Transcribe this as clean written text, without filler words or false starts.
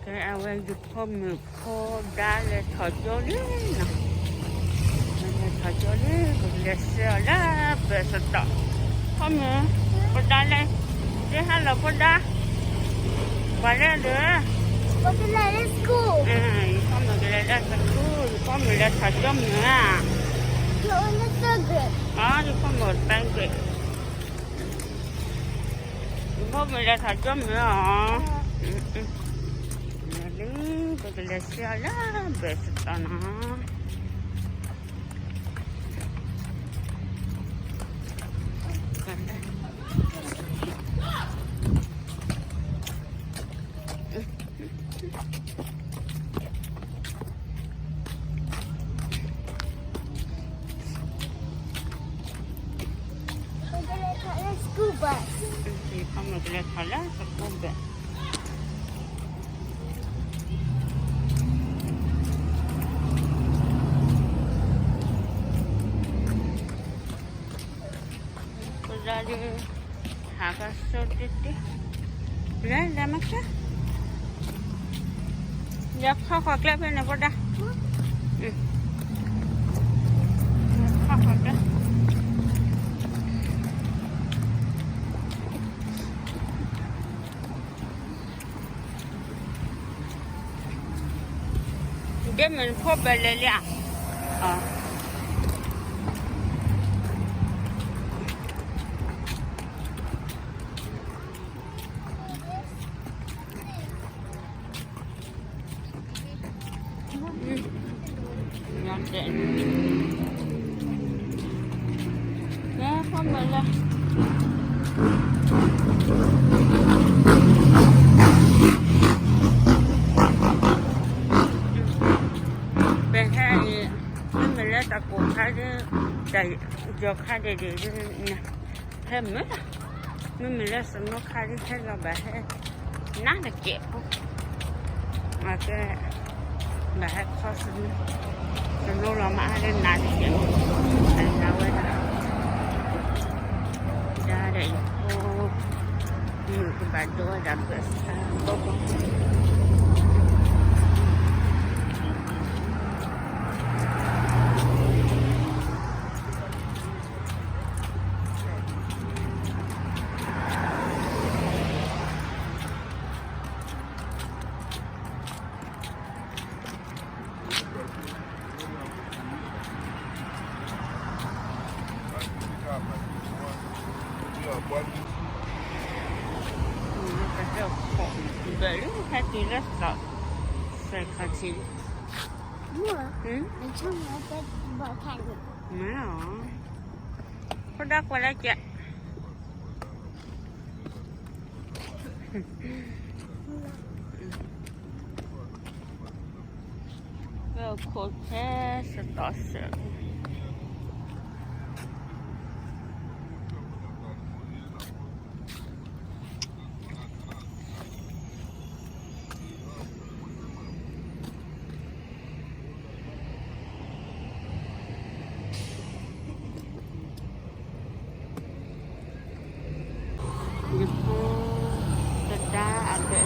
Cái awal jumpa muka dah le tajol ni nak. Mana tajol ni boleh salah berseta. Kamu pada le, dia halau pada. Pada le. Pada le school. Kamu le school. Kamu le tajol ni. You on the subway. Di kamu tangke. Kamu le tajol ni. Boleh salah berseta nak. Pada le school bus. Kamu boleh salah sekubah. Dari harga sedikit, dah makan. Dah kau kelap ni pada. Kau kelap. Dia mencoba belajar. Không phải là bên hai mình lấy ta cũng khai để cho khai để thêm nữa mình lấy xong nó khai đi hết là bà hết nát là kẹp mà cái bà hết khó sinh rồi nó là mà lên nát kẹp thành ra vậy ra đây cô nhiều cái bà đua đặt ở xa baru hati rasa saya kasih. Macam apa buat kan? Mana? Kau dah kuat lagi. Kau kotor setasar. Sedar agak